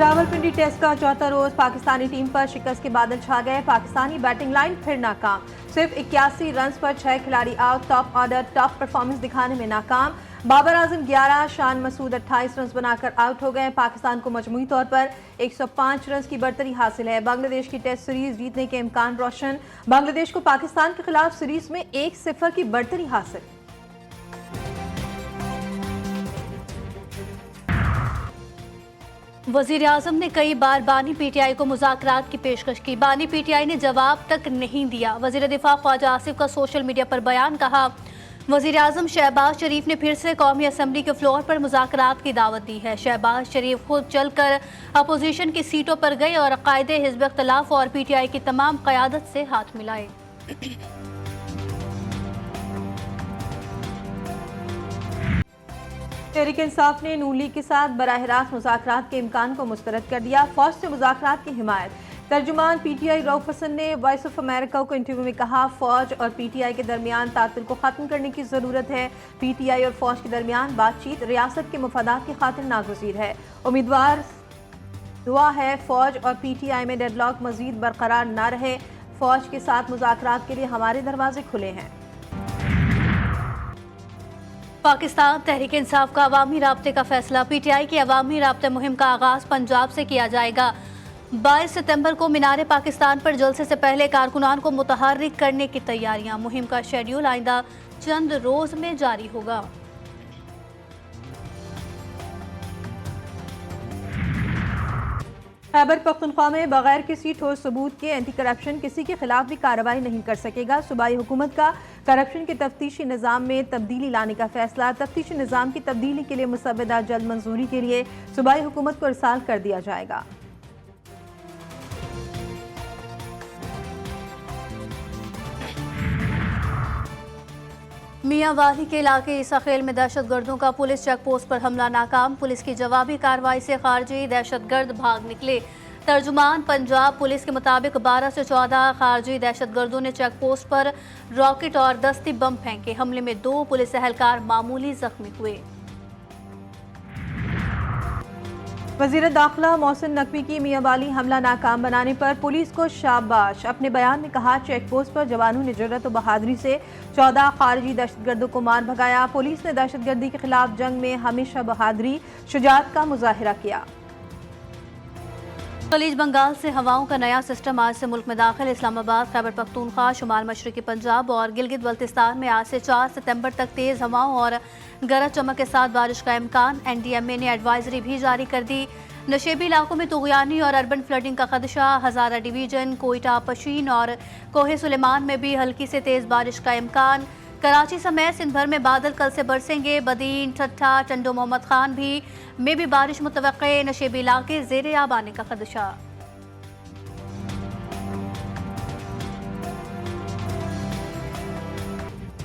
Rawalpindi test का चौथा रोज Pakistani team पर शिकस्त के बादल छा गए। पाकिस्तानी बैटिंग लाइन फिर नाकाम। सिर्फ 81 रन पर 6 खिलाड़ी out. Top order top performance दिखाने में नाकाम। बाबर आजम 11, शान मसूद 28 रन बनाकर आउट हो गए। पाकिस्तान को मजमूई तौर पर 105 रन की बढ़तरी हासिल है। बांग्लादेश की टेस्ट सीरीज जीतने के इम्कान रोशन। बांग्लादेश को पाकिस्तान के खिलाफ सीरीज में 1-0 की बढ़तरी हासिल। वजीर आजम ने कई बार बानी पीटीआई को मुज़ाकरात की पेशकश की। बानी पीटीआई ने जवाब तक नहीं दिया। वजीर दिफा ख्वाजा आसिफ का सोशल मीडिया पर बयान। कहा, वजीर आजम शहबाज शरीफ ने फिर से कौमी असम्बली के फ्लोर पर मुज़ाकरात की दावत दी है। शहबाज शरीफ खुद चलकर अपोजिशन की सीटों पर गए और कायदे हिज़्ब इख्तिलाफ और पीटीआई की तमाम क़यादत से हाथ मिलाए। तहरीक इंसाफ ने नून लीग के साथ बराह रास्त मुज़ाकरात के इम्कान को मुस्तरद कर दिया। फौज से मुज़ाकरात की हिमायत। तर्जुमान पीटीआई रऊफ हसन ने वॉइस ऑफ अमेरिका को इंटरव्यू में कहा, फौज और पीटीआई के दरमियान तातुल को खत्म करने की जरूरत है। पीटीआई और फौज के दरमियान बातचीत रियासत के मफादात की खातिर नागुज़ीर है। उम्मीदवार दुआ है फौज और पीटीआई में डेडलॉक मजीद बरकरार न रहे। फौज के साथ मुज़ाकरात के लिए हमारे दरवाजे खुले हैं। पाकिस्तान तहरीक इंसाफ का अवामी राब्ते का फैसला। पीटीआई की अवामी राब्ते मुहिम का आगाज पंजाब से किया जाएगा। 22 सितंबर को मीनार पाकिस्तान पर जलसे से पहले कारकुनान को मुतहर्रिक करने की तैयारियां। मुहिम का शेड्यूल आइंदा चंद रोज में जारी होगा। खैबर पख्तूनख्वा में बगैर किसी ठोस सबूत के एंटी करप्शन किसी के खिलाफ भी कार्रवाई नहीं कर सकेगा। सूबाई हुकूमत का करप्शन के तफ्तीशी निज़ाम में तब्दीली लाने का फैसला। तफ्तीशी निज़ाम की तब्दीली के लिए मुसव्वदा जल्द मंजूरी के लिए सूबाई हुकूमत को इरसाल कर दिया जाएगा। मियां वाली के इलाके ईसाखेल में दहशतगर्दों का पुलिस चेक पोस्ट पर हमला नाकाम। पुलिस की जवाबी कार्रवाई से खारजी दहशतगर्द भाग निकले। तर्जुमान पंजाब पुलिस के मुताबिक 12 से 14 खारजी दहशतगर्दों ने चेक पोस्ट पर रॉकेट और दस्ती बम फेंके। हमले में 2 पुलिस एहलकार मामूली जख्मी हुए। वज़ीर दाखिला मोहसिन नकवी की मियां वाली हमला नाकाम बनाने पर पुलिस को शाबाश। अपने बयान में कहा, चेक पोस्ट पर जवानों ने जुर्रत और बहादुरी से 14 खारजी दहशतगर्दों को मार भगाया। पुलिस ने दहशतगर्दी के खिलाफ जंग में हमेशा बहादुरी शुजाअत का मुजाहिरा किया। खलीज बंगाल से हवाओं का नया सिस्टम आज से मुल्क में दाखिल। इस्लामाबाद, खैबर पख्तूनख्वा, शुमाल मशरकी पंजाब और गिलगित बल्तिस्तान में आज से 4 सितंबर तक तेज हवाओं और गरज चमक के साथ बारिश का इम्कान। एनडीएमए ने एडवाइजरी भी जारी कर दी। नशेबी इलाकों में तुगयानी और अर्बन फ्लडिंग का खदशा। हजारा डिवीजन, कोयटा, पशीन और कोहे सुलेमान में भी हल्की से तेज बारिश का इम्कान। कराची समेत सिंध भर में बादल कल से बरसेंगे। बदीन, ठट्ठा, टंडो मोहम्मद खान में भी बारिश मुतवक्के। नशेबी इलाके ज़ेरे आब आने का खदशा।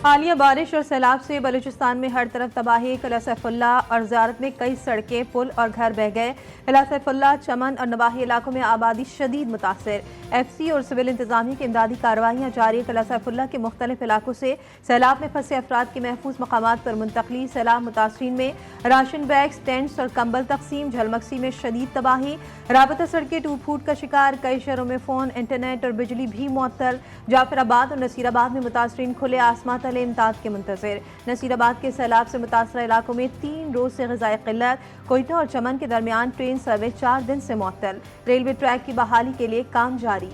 हालिया बारिश और सैलाब से बलूचिस्तान में हर तरफ तबाही। किला सैफुल्ला और ज़ियारत में कई सड़कें, पुल और घर बह गए। किला सैफुल्ला, चमन और नवाही इलाकों में आबादी शदीद मुतासर। एफसी और सिविल इंतजामिया की इमदादी कार्रवाइयाँ जारी। किला सैफुल्ला के मुख्तलिफ इलाकों से सैलाब में फंसे अफराद की महफूज मकामात पर मुंतकली। सैलाब मुतासरीन में राशन बैग्स, टेंट्स और कंबल तकसीम। झलमक्सी में शदीद तबाही। राबता सड़कें टूट फूट का शिकार। कई शहरों में फ़ोन, इंटरनेट और बिजली भी मुअत्तल। जाफराबाद और नसीराबाद में मुतासरीन खुले आसमां तले इमदाद के मुंतज़िर। नसीराबाद के सैलाब से मुतासरा इलाकों में 3 रोज से ग़िज़ाई क़िल्लत। कोयटा और चमन के दरमियान ट्रेन सर्विस 4 दिन से मुअत्तल। रेलवे ट्रैक की बहाली के लिए काम जारी।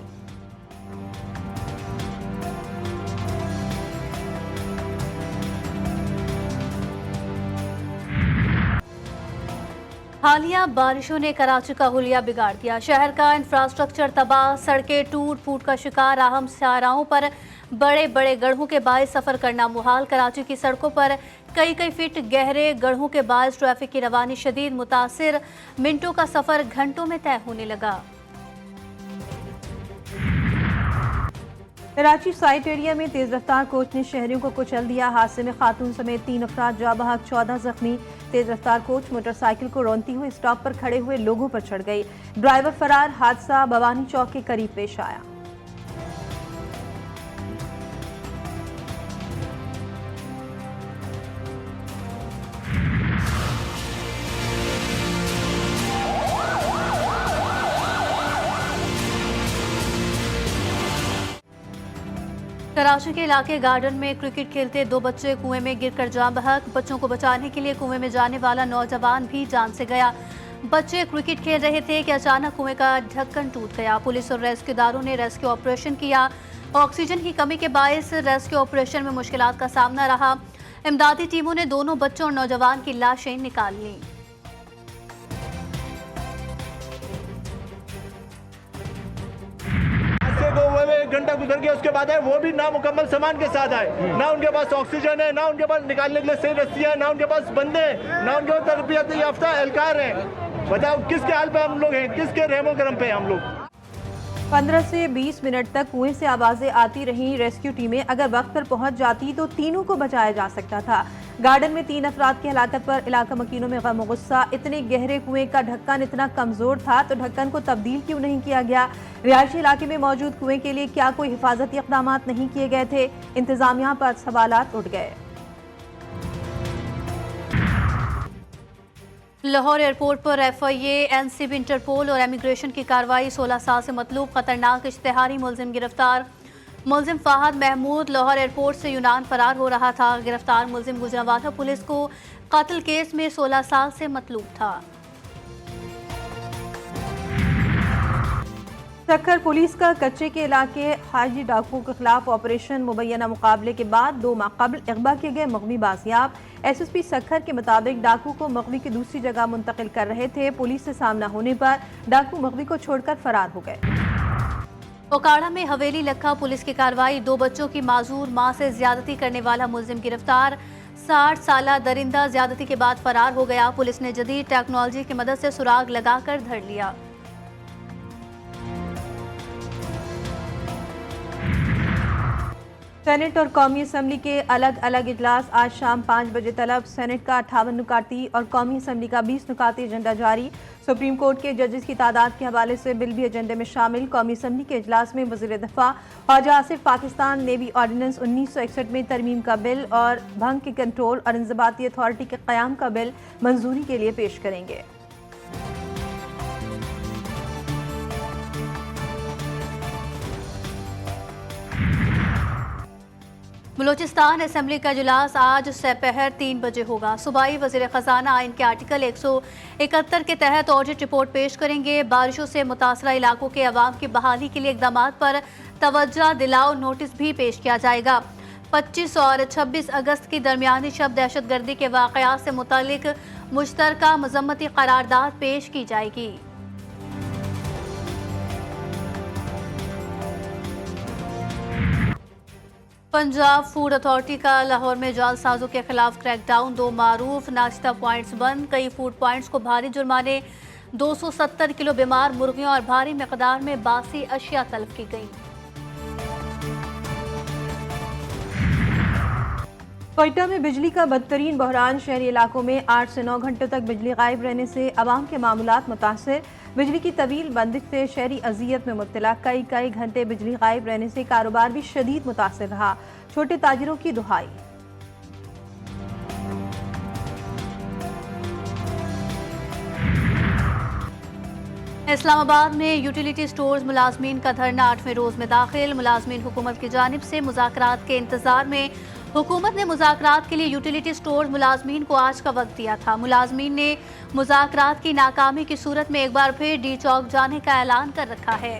हालिया बारिशों ने कराची का हुलिया बिगाड़ दिया। शहर का इंफ्रास्ट्रक्चर तबाह, सड़कें टूट फूट का शिकार। अहम शाहराहों पर बड़े बड़े गड्ढों के बायस सफ़र करना मुहाल। कराची की सड़कों पर कई फीट गहरे गड्ढों के बायस ट्रैफिक की रवानी शदीद मुतासिर। मिनटों का सफ़र घंटों में तय होने लगा। कराची साइट एरिया में तेज रफ्तार कोच ने शहरियों को कुचल दिया। हादसे में खातून समेत 3 अफराद जाँ बहक, 14 जख्मी। तेज रफ्तार कोच मोटरसाइकिल को रौंदती हुई स्टॉप पर खड़े हुए लोगों पर चढ़ गई। ड्राइवर फरार। हादसा भवानी चौक के करीब पेश आया। कराची के इलाके गार्डन में क्रिकेट खेलते दो बच्चे कुएं में गिरकर जान बहक। बच्चों को बचाने के लिए कुएं में जाने वाला नौजवान भी जान से गया। बच्चे क्रिकेट खेल रहे थे कि अचानक कुएं का ढक्कन टूट गया। पुलिस और रेस्क्यूदारों ने रेस्क्यू ऑपरेशन किया। ऑक्सीजन की कमी के बायस रेस्क्यू ऑपरेशन में मुश्किलात का सामना रहा। इमदादी टीमों ने दोनों बच्चों और नौजवान की लाशें निकाल लीं। एक घंटा गुजर गया, उसके बाद है वो भी ना मुकम्मल सामान के साथ आए। ना उनके पास ऑक्सीजन है, ना उनके पास निकालने के लिए सही रस्सियां है, ना उनके पास बंदे हैं, ना उनके पास तरबियत याफ्ता एहलकार हैं। बताओ किसके हाल पे हम लोग हैं, किसके रहमो करम पे हम लोग। 15 से 20 मिनट तक कुएं से आवाजें आती रहीं। रेस्क्यू टीमें अगर वक्त पर पहुंच जाती तो तीनों को बचाया जा सकता था। गार्डन में 3 अफराद की हलाकत पर इलाका मकीनों में गम गुस्सा। इतने गहरे कुएं का ढक्कन इतना कमजोर था तो ढक्कन को तब्दील क्यों नहीं किया गया? रिहायशी इलाके में मौजूद कुएं के लिए क्या कोई हिफाजती इक़दाम नहीं किए गए थे? इंतजामिया पर सवालात उठ गए। लाहौर एयरपोर्ट पर FIA, NCB, इंटरपोल और इमिग्रेशन की कार्रवाई। 16 साल से मतलूब खतरनाक इश्तिहारी मुलजिम गिरफ्तार। मुलजिम फाहद महमूद लाहौर एयरपोर्ट से यूनान फरार हो रहा था। गिरफ्तार मुलजिम गुजरावाला पुलिस को कत्ल केस में 16 साल से मतलूब था। सक्खर पुलिस का कच्चे के इलाके हाजी डाकुओं के खिलाफ ऑपरेशन। मुबैना मुकाबले के बाद 2 माह कबल अगवा किए गए मगवी बाजियाब। SSP सक्खर के मुताबिक डाकू को मगवी की दूसरी जगह मुंतकिल कर रहे थे। पुलिस से सामना होने पर डाकू मगवी को छोड़कर फरार हो गए। ओकाड़ा में हवेली लखा पुलिस की कार्रवाई। 2 बच्चों की माजूर मां से ज्यादती करने वाला मुलजिम गिरफ्तार। 60 साला दरिंदा ज्यादती के बाद फरार हो गया। पुलिस ने जदीद टेक्नोलॉजी की मदद से सुराग लगाकर धर लिया। सेनेट और कौमी असम्बली के अलग अलग इजलास आज शाम 5 बजे तलब। सेनेट का 58 नुकाती और कौमी असम्बली का 20 नुकाती एजेंडा जारी। सुप्रीम कोर्ट के जजेस की तादाद के हवाले से बिल भी एजेंडे में शामिल। कौमी असम्बली के इजलास में वज़ीर दिफा ख्वाजा आसिफ पाकिस्तान नेवी ऑर्डिनेंस 1961 में तरमीम का बिल और भंग के कंट्रोल और इंज़बाती अथॉरिटी के क़याम का बिल मंजूरी के लिए पेश करेंगे। बलूचिस्तान असम्बली का इजलास आज दोपहर 3 बजे होगा। सूबाई वज़ीर ख़जाना आइन के आर्टिकल 171 के तहत ऑडिट रिपोर्ट पेश करेंगे। बारिशों से मुतासरा इलाकों के अवाम की बहाली के लिए इक़दाम पर तवज्जो दिलाओ नोटिस भी पेश किया जाएगा। 25 और 26 अगस्त की दरमियानी शब दहशतगर्दी के वाक़यात से मुतालिक मुश्तरका मज़म्मती करारदाद पेश की जाएगी। पंजाब फूड अथॉरिटी का लाहौर में जालसाजों के खिलाफ क्रैकडाउन। 2 मारूफ नाश्ता पॉइंट्स बंद। कई फूड पॉइंट्स को भारी जुर्माने। 270 किलो बीमार मुर्गियों और भारी मकदार में बासी अशिया तलब की गई। कोयटा में बिजली का बदतरीन बहरान। शहरी इलाकों में 8 से 9 घंटों तक बिजली गायब रहने से आवाम के मामूलात मुतासर। बिजली की तवील बंदिश से शहरी अजियत में मुब्तला। कई घंटे बिजली गायब रहने से कारोबार भी शदीद मुतासर रहा। छोटे ताजिरों की दुहाई। इस्लामाबाद में यूटिलिटी स्टोर्स मुलाजमीन का धरना 8वें रोज में दाखिल। मुलाजमीन हुकूमत की जानिब से मुज़ाकरात के इंतजार में। हुकूमत ने मुज़ाकरात के लिए यूटिलिटी स्टोर्स मुलाजमीन को आज का वक्त दिया था। मुलाजमीन ने मुज़ाकरात की नाकामी की सूरत में एक बार फिर डी चौक जाने का ऐलान कर रखा है।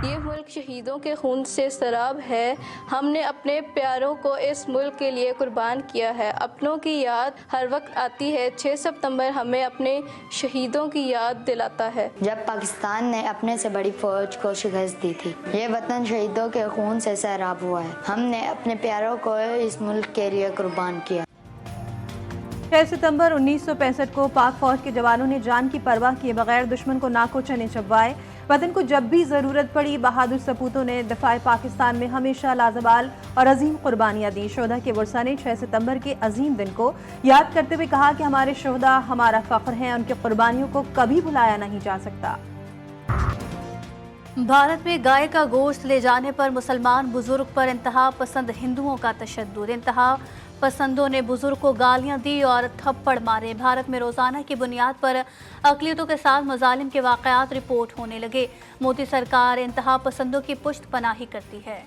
ये मुल्क शहीदों के खून से सराब है। हमने अपने प्यारों को इस मुल्क के लिए कुर्बान किया है। अपनों की याद हर वक्त आती है। 6 सितंबर हमें अपने शहीदों की याद दिलाता है। जब पाकिस्तान ने अपने से बड़ी फौज को शिकस्त दी थी, ये वतन शहीदों के खून से सैराब हुआ है। हमने अपने प्यारों को इस मुल्क के लिए कुर्बान किया। 6 सितंबर 1965 को पाक फौज के जवानों ने जान की परवाह किए बगैर दुश्मन को नाको चने चबवाए। वतन को जब भी जरूरत पड़ी बहादुर सपूतों ने दफाए पाकिस्तान में हमेशा लाजवाल और अजीम कुर्बानियां दी। शोहदा के वर्सा ने 6 सितंबर के अजीम दिन को याद करते हुए कहा कि हमारे शोहदा हमारा फख्र हैं, उनकी कुर्बानियों को कभी भुलाया नहीं जा सकता। भारत में गाय का गोश्त ले जाने पर मुसलमान बुजुर्ग पर इंतहा पसंद हिंदुओं का तशद्दुद। इंतहा पसंदों ने बुजुर्ग को गालियां दी और थप्पड़ मारे। भारत में रोजाना की बुनियाद पर अकलियतों के साथ मजालिम के वाकयात रिपोर्ट होने लगे। मोदी सरकार इंतहा पसंदों की पुष्ट पनाही करती है।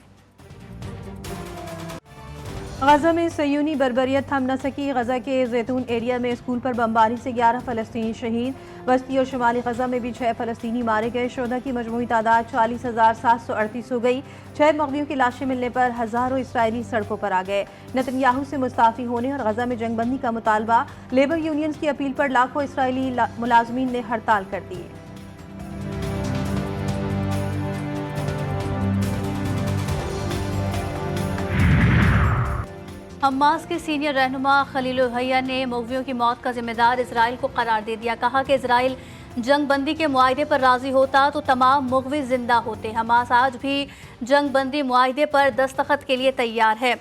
गजा में सयूनी बर्बरियत थम न सकी। गजा के जैतून एरिया में स्कूल पर बमबारी से 11 फलस्तीनी शहीद। बस्ती और शुमाली गजा में भी 6 फलस्तीनी मारे गए। शोधा की मजमूई तादाद 40,738 हो गई। 6 मगदियों की लाशें मिलने पर हजारों इसराइली सड़कों पर आ गए। नेतन्याहू से मुस्ताफी होने और गजा में जंगबंदी का मुतालबा। लेबर यूनियंस की अपील पर लाखों इसराइली मुलाजमीन ने हड़ताल कर दी। हमास के सीनियर रहनुमा खलील हैया ने मगवियों की मौत का जिम्मेदार इसराइल को करार दे दिया। कहा कि इसराइल जंग बंदी के मुआहदे पर राजी होता तो तमाम मगवी जिंदा होते। हमास आज भी जंग बंदी मुआहदे पर दस्तखत के लिए तैयार है,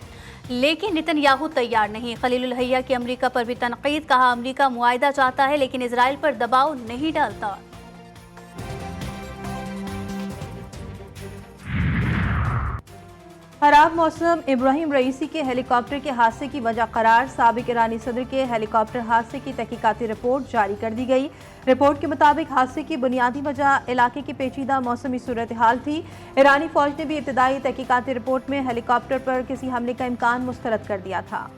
लेकिन नेतन्याहू तैयार नहीं। खलील हैया की अमरीका पर भी तनकीद। कहा अमरीका मुआहदा चाहता है लेकिन इसराइल पर दबाव नहीं डालता। खराब मौसम इब्राहिम रईसी के हेलीकॉप्टर के हादसे की वजह करार। साबिक ईरानी सदर के हेलीकॉप्टर हादसे की तहकीकाती रिपोर्ट जारी कर दी गई। रिपोर्ट के मुताबिक हादसे की बुनियादी वजह इलाके की पेचीदा मौसमी सूरत हाल थी। ईरानी फौज ने भी इब्तदाई तहकीकाती रिपोर्ट में हेलीकॉप्टर पर किसी हमले का इम्कान मुस्तरद कर दिया था।